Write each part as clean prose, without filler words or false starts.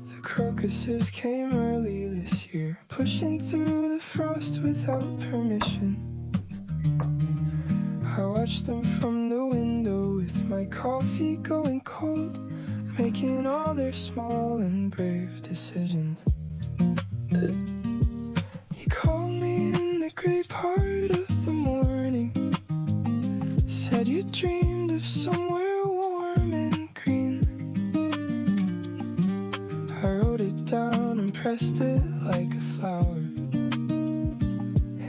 The crocuses came early this year, pushing through the frost without permission. I watched them from the window with my coffee going cold, making all their small and brave decisions. You called me in the gray part of the morning, said you dreamed of somewhere warm and green. I wrote it down and pressed it like a flower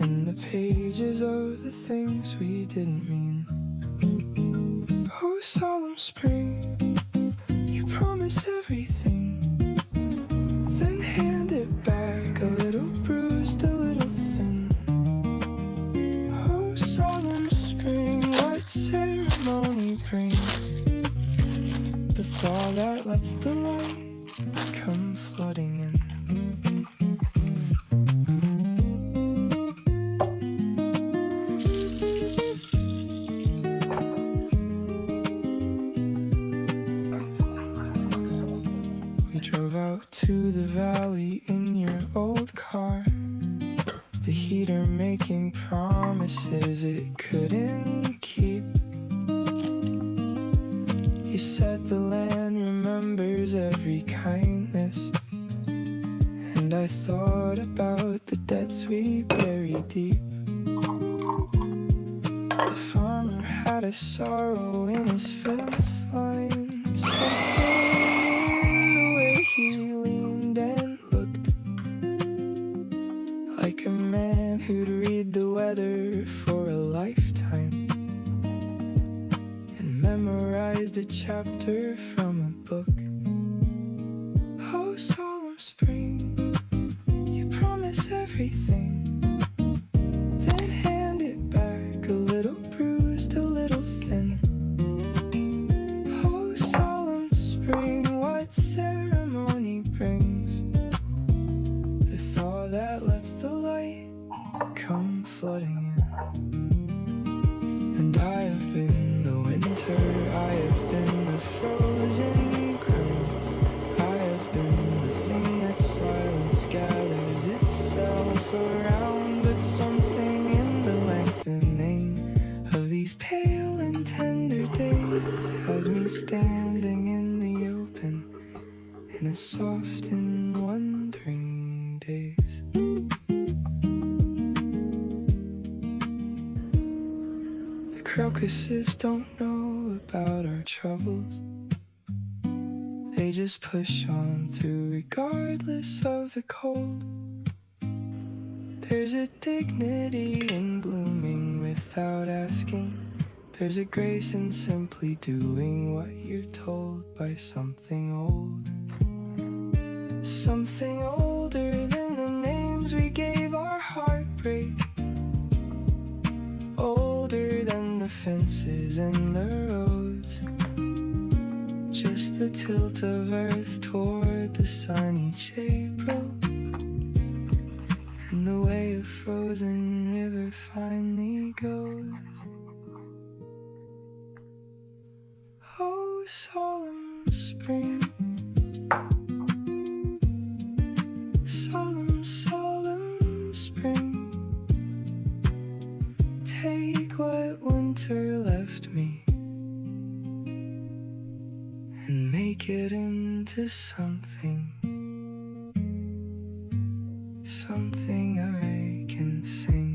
in the pages of the things we didn't mean. Oh, solemn spring, you promise everything, then hand it back, a little bruised, a little thin. Oh, solemn spring, what ceremony brings the thaw that lets the light come flooding in? Drove out to the valley in your old car, the heater making promises it couldn't keep. You said the land remembers every kindness, and I thought about the debts we buried deep. The farmer had a sorrow in his fence line, something he leaned and looked like a man who'd read the weather for a lifetime and memorized a chapter from a book. Oh, solemn spring, you promise everything, then hand it back, a little bruised, a little thin. Oh, solemn spring, what ceremony brings the thaw that lets the light come flooding in? And I have been the winter, I have been the frozen ground, I have been the thing that silence gathers itself around. But something in the lengthening of these pale and tender days has me standing in the open in a soft and wondering daze. The crocuses don't know about our troubles, they just push on through regardless of the cold. There's a dignity in blooming without asking, there's a grace in simply doing what you're told by something old. Something older than the names we gave our heartbreak, older than the fences and the roads, just the tilt of earth toward the sun each April, and the way a frozen river finally goes. Oh, solemn spring, solemn, solemn spring, take what winter left me and make it into something, something I can sing.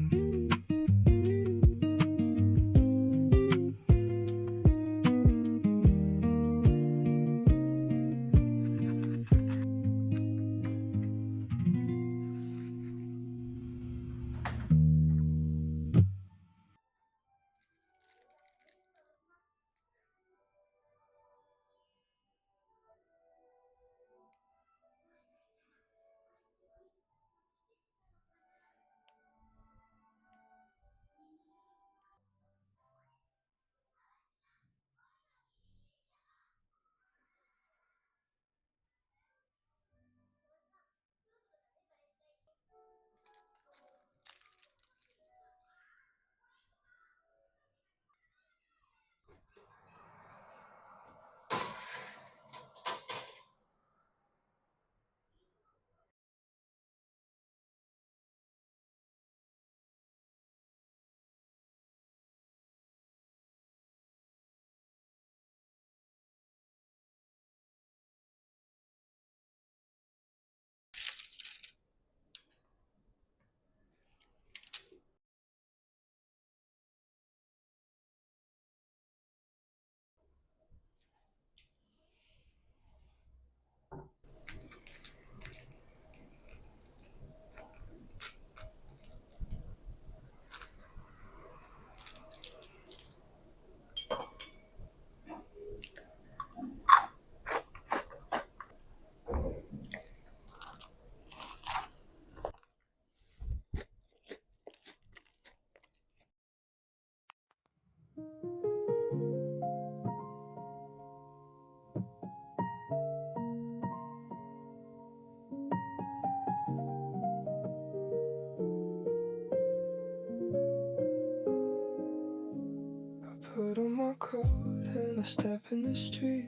coat and I step in the street,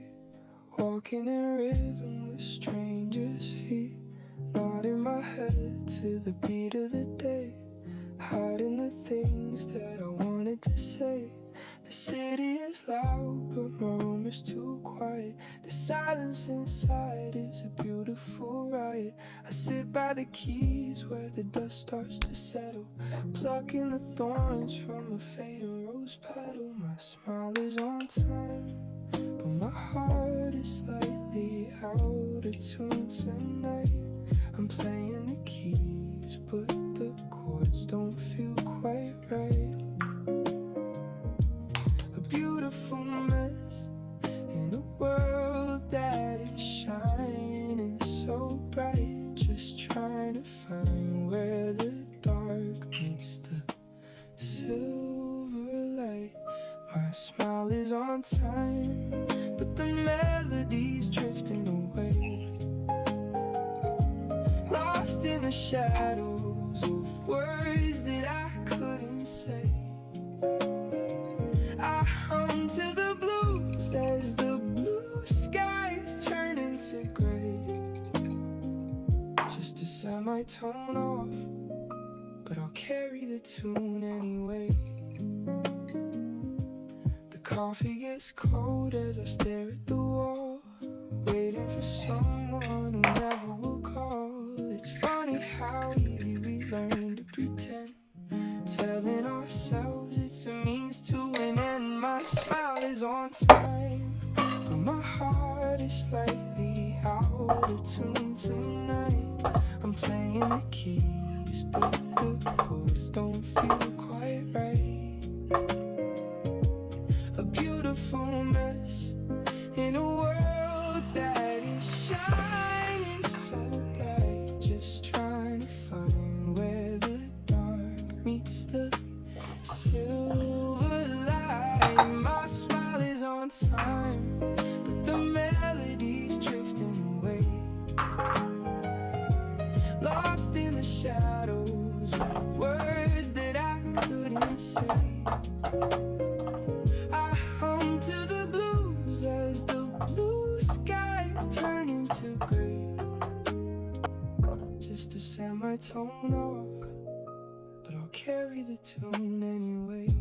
walking in rhythm with strangers' feet, nodding my head to the beat of the day, hiding the things that I wanted to say. The city is loud, but my room is too quiet. The silence inside is a beautiful riot. I sit by the keys where the dust starts to settle, plucking the thorns from a fading rose petal. My smile is on time, but my heart is slightly out of tune tonight. I'm playing the keys, but the chords don't feel quite right. A beautiful mess in a world that is shining so bright, just trying to find where the dark meets the silver light. My smile is on time, but the melody's drifting away, lost in the shadows of words that I couldn't say. I hum to the blues as the blue skies turn into gray, just to set my tone off, but I'll carry the tune anyway. The coffee gets cold as I stare at the wall, waiting for someone who never will call. It's funny how easy we learn to pretend, telling ourselves it's a means to an end. My smile is on time, but my heart is slightly out of tune tonight. I'm playing the keys, but the chords don't feel quite right. A beautiful mess in a world that is shining so bright, just trying to find where the dark meets the silver light. My smile is on time, but the melody's drifting away, lost in the shadows of words that I couldn't say. I hum to the blues as the blue skies turn into gray, just to set my tone off, but I'll carry the tune anyway.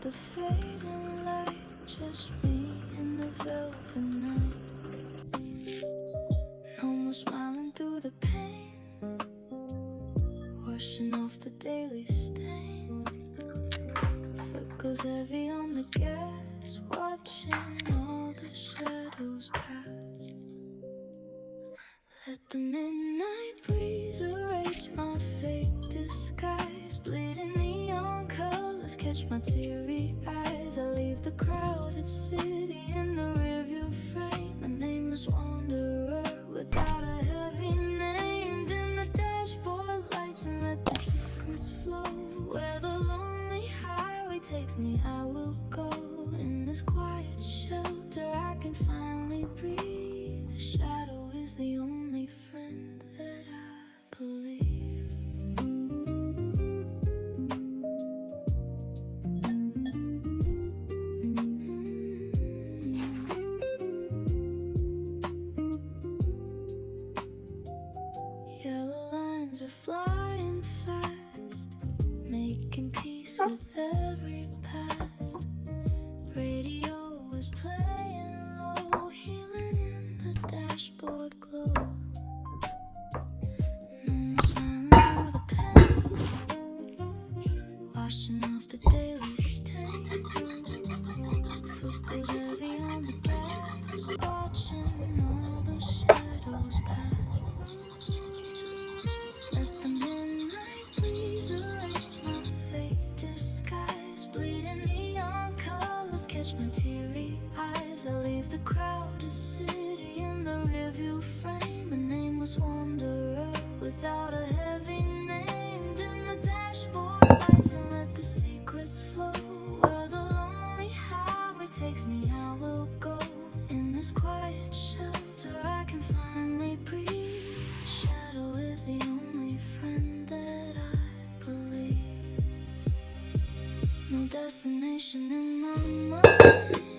the fading light, just me in the velvet night. No more smiling through the pain, washing off the daily stain. Foot goes heavy on the gas, watching all the shadows pass. Let the midnight breeze erase my fake disguise. Bleeding neon colors catch my teary eyes. I leave the crowded city in the rearview frame. A nameless wanderer without a heavy name. Dim the dashboard lights and let the secrets flow. Where the lonely highway takes me, I will go. In this quiet shelter I can finally breathe. The shadow is the only friend that I believe. Yellow lines are flying fast, making peace with every past. Radio is playing low, healing in the dashboard glow. No more smiling through the pain, washing off the daily stain. Foot goes heavy on the gas, watching all the shadows pass. Let the midnight breeze erase my fake disguise. Bleeding neon colors catch my teary eyes. I leave the crowded city in the rearview frame. A nameless wanderer without a heavy name. Dim the dashboard lights and let the secrets flow. Where the lonely highway takes me, I will go. In this quiet shelter I can finally breathe. The shadow is the only friend that I believe. No destination in my mind.